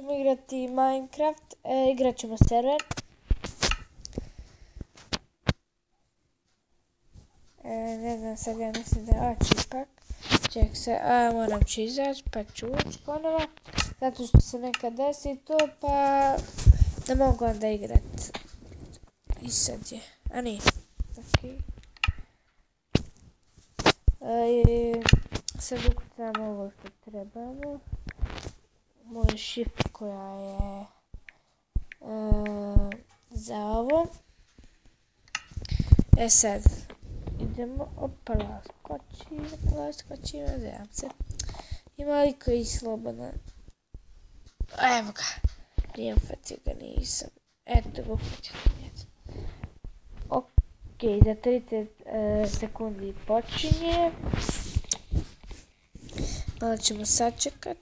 ćemo igrati Minecraft, igrat ćemo server. Ne znam, sad ja mislim da je ipak. Ček se, moram ću izaći pa ću ući ponovo. Zato što se nekad desi to pa ne mogu onda igrat. I sad je, a nije. Ok. Sad ukucamo ovo što trebamo. Moj shift koja je za ovo. Sad idemo, opa, laskočimo, zajam se. Ima li koji slobodan? Evo ga, nije ufatio ga, nisam. Eto ga, ufatio sam. Ok, za 30 sekundi počinje. Malo ćemo sačekat.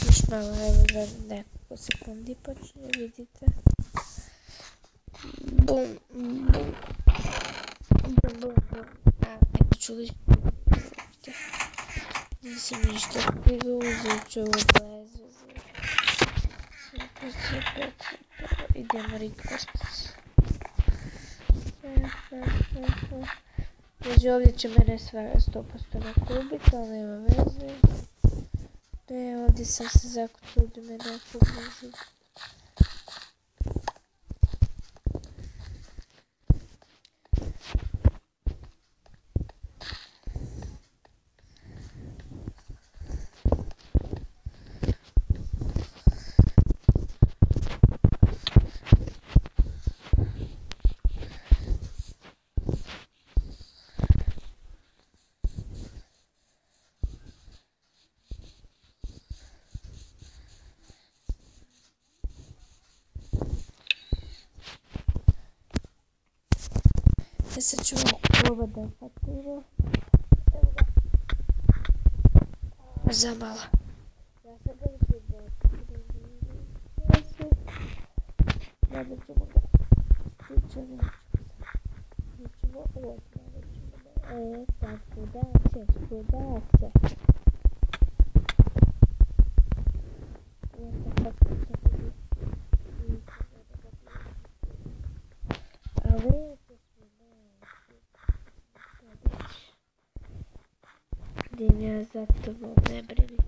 Još malo, evo za nekoliko sekundi počinje, vidite. Bum, bum. Bum, bum, bum. Eto ću li... Nisam ništa stigao, uzet ću ovo bez veze. Idemo request. Znači ovdje će mene 100% nakubiti, ali nema veze. Ne, ovdje sam se zakucao da me nakubi. Sad ću ovo da fatirao. Evo ga. Za malo. Ja sam ga ću da ćemo ga sličati. Nećemo ovo. Sad kudaće. Idem ja za tobom, ne brini.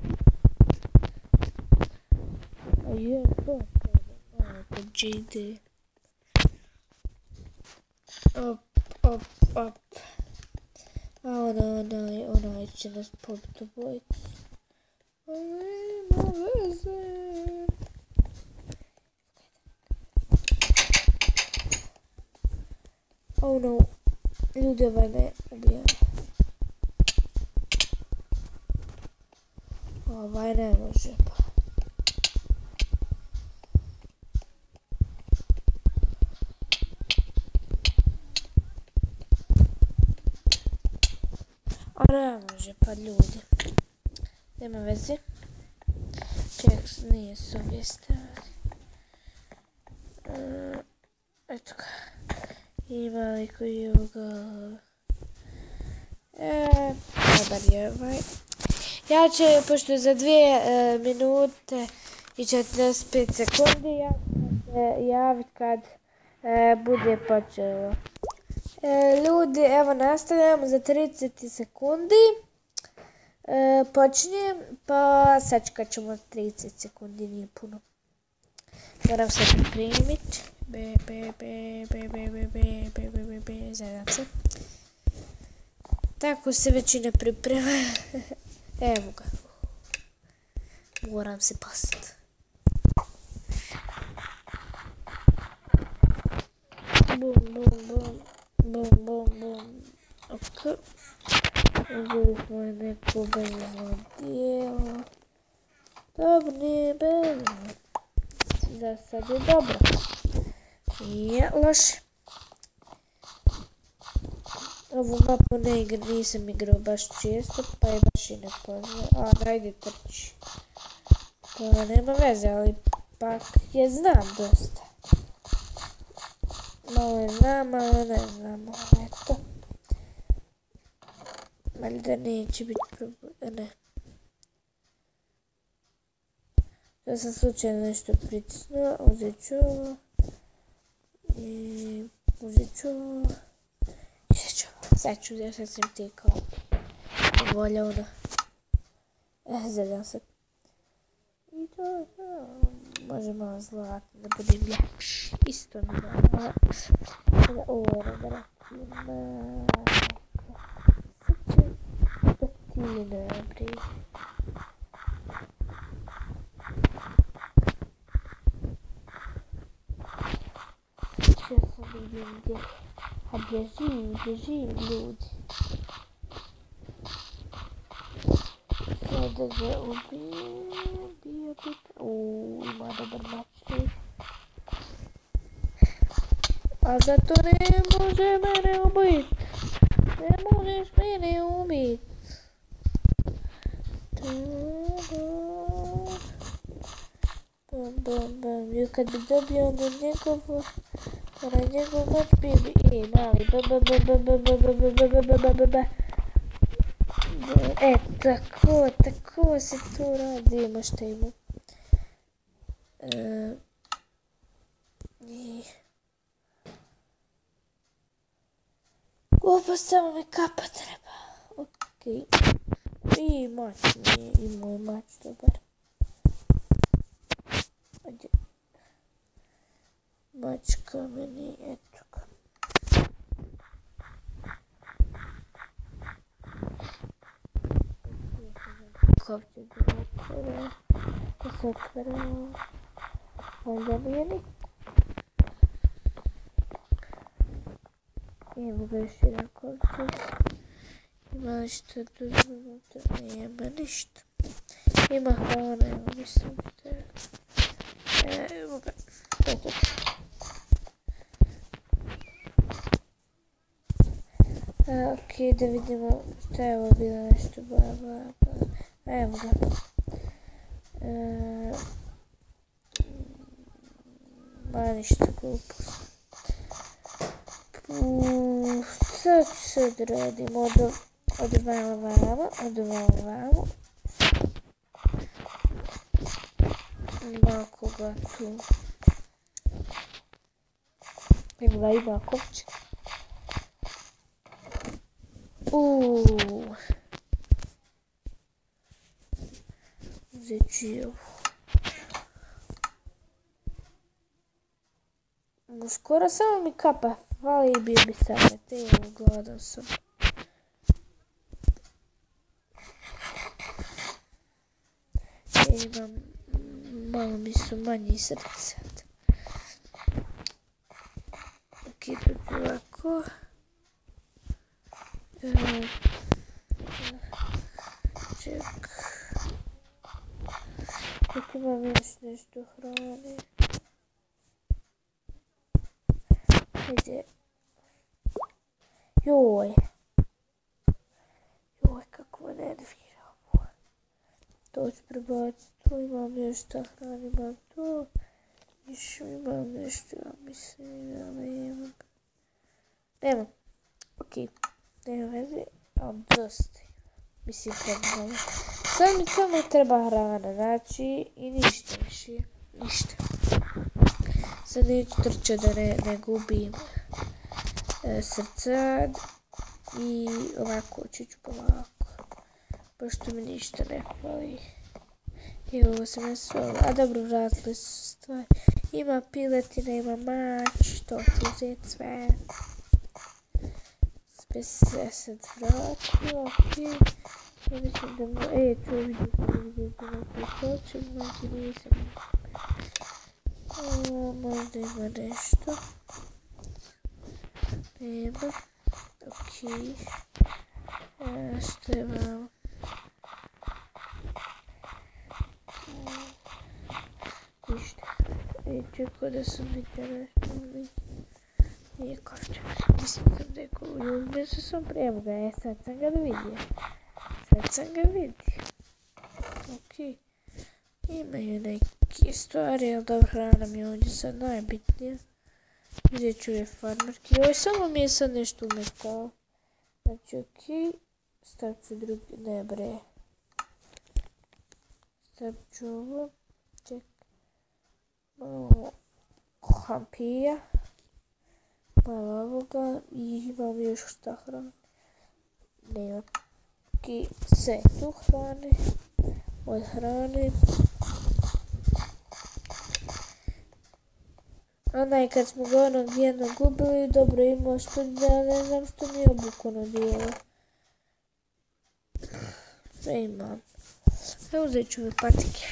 A je, to treba. To GD. Op. A onaj će nas pobiti obojicu. Nema veze. Oh no, ljudi ovaj me ubijaju. Ovaj ne može pa. A ne može pa ljudi. Nema veze. Ček, nije subjesta. Eto ga. Ima li koji ovoga... Dobar je ovaj. Ja ću, pošto je za 2 minute i 45 sekundi, ja ću se javiti kad bude počelo. Ljudi, evo nastavljamo za 30 sekundi. Počinjem, pa sačekat ćemo 30 sekundi, nije puno. Moram se pripremiti. Zadam se. Tako se većina priprema. Evo ga. Moram se pasiti. Bum. Ok. Uzeli smo neko bezno dijelo. Dobro, nije bezno. Za sad je dobro. Nije loše. Ovu mapu nisam igrao baš često, pa je baš i ne poznao. Najde trči. To nema veze, ali pak je znam dosta. Malo je znam, malo ne znam, eto. Valjda neće biti problem, ne. Ja sam slučajno nešto pritisnula, uzet ću ovo. I uzet ću ovo. Sad ću uzeti, sad sam ti kao volja ono. Zadam se. I to, može malo zlatno da budem ljepši. Isto mi da. Ovo je da rakim. Sad ću da ti nabri. Сейчас увидим, где. А бежим, люди. Надо же убить. Ой, надо бормочить. А зато не можешь меня убить. Не можешь меня убить. Бам-бам-бам. Я когда добью до него, на него ночь биби. Эй, мали, ба-ба-ба-ба-ба-ба-ба-ба-ба-ба-ба-ба. Tako se tu radi, ima šta ima. Ovo samo mi kapa treba. Okej. I mač mi, i moj mač, dobar. Ajde. Mač kameni, eto ga. Kovče da se otvara. Valjda nije niko. Evo ga još jedan kovče. Ima nešto drugo, nema ništa. Ima hrana, evo mislim što je. Evo ga, to je to. Okej, da vidimo šta je ovo bilo nešto. Evo ga. Ma ništa glupost. Sad radimo od vamo. Ima koga tu. Evo ga, ima kovče. Uzet ću i ovo. Skoro samo mi kapa, fali i bio bi sad, te evo gladan sam. Imam, malo mi su manji srce. Ok, to ću ovako. Ček. Nek imam još nešto hrane. Ajde. Joj, kako me nervira ovo. To ću prebaciti. Tu imam još šta hrane, imam to. Još imam nešto, ja mislim, imam. Nemam. Okej. Nema veze, ali dosta. Mislim trebalo. Sad mi samo treba hrana, znači i ništa više. Ništa. Sad neću trčati da ne gubim srca i ovako ću polako. Pošto mi ništa ne fali. I ovo sam nesvala. A dobro, vratili su stvari. Ima piletina, ima mač, to ću uzeti sve. Sve se sad vratio, okej. Ja mislim da mu... ću vidjeti neko hoće, znači nisam. Možda ima nešto. Nema. Okej. Što je malo? Ništa. Čekao da sam vidio nešto, ali nije kovčak. Mislim da je uzmio sam prema ga, sad sam ga vidio. Okej. Imaju neke stvari, ali dobro, hrana mi je ovdje sad najbitnija. Uzet ću je farmerki. Ovo samo mi je sad nešto umetao. Znači, okej. Stavit ću drugi, ne bre. Stavit ću ovo. Ček. Malo hampija. Malo ovoga. I imam još šta hrane. Nema. Sve tu hrane. Od hrane. Onaj kad smo ga onog jednog gubili, dobro imao što da ne znam što mi je obukano dijelo. Sve imam. Evo uzet ću ove patike.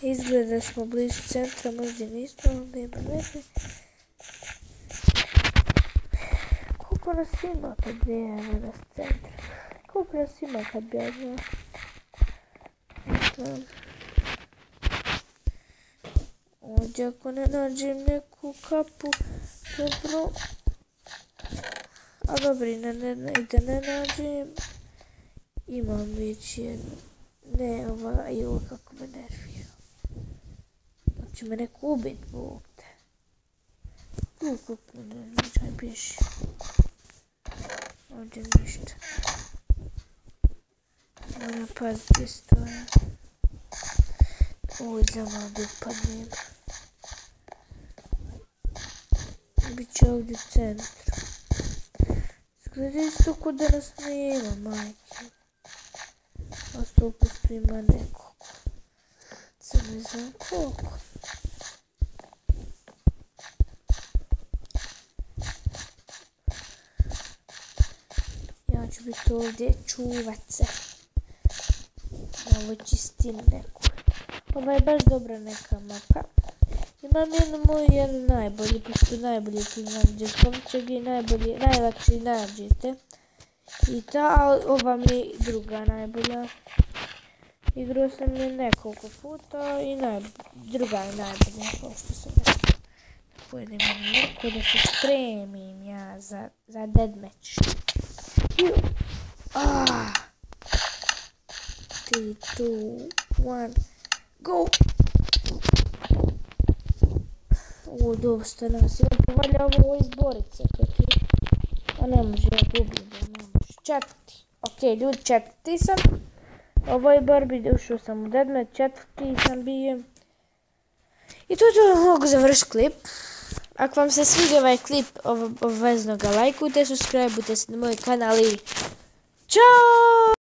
Izgleda da smo blizu centra, možda nismo, ali nema veze. Koliko nas ima kad bijemo na centra? Koliko nas ima kad bijemo? Ovdje ako ne nađem neku kapu, dobro. A dobro, i da ne nađem. Imam već jednu. Ne, ova kako me nervira. Hoće me neko ubit, Bog te. Kako me nervira, čaj bježi. Ovdje ništa. Moram paziti gdje stoje. Ovo je za malo da upadnem. Biće ovdje u centru. Izgleda isto ko da nas nema, majke. Ostalo posto ima nekog. Sad ne znam koliko. Ja ću biti ovdje čuvat se. Malo čistinu neku. Ova je baš dobra neka mapa. Imam jednu najbolju, pošto najbolje tu znam gdje skovčeg i najlakše nađete. I ta, ova mi je druga najbolja. Igrao sam je nekoliko puta i druga je najbolja, kao što sam rekao. Pojedem jednu mrku da se spremim ja za deathmatch. 3, 2, 1, go! Ovo dosta nas je, valja ovo izborit se protiv. A ne može, ja gubim, ne može. Četvrti. Ok, ljudi, četvrti sam. Ovo je borbi, ušao sam u deathmatch, četvrti sam bio. I tu mogu završiti klip. Ako vam se sviđa ovaj klip, obvezno ga lajkujte, subscribeujte se na moj kanal i čao!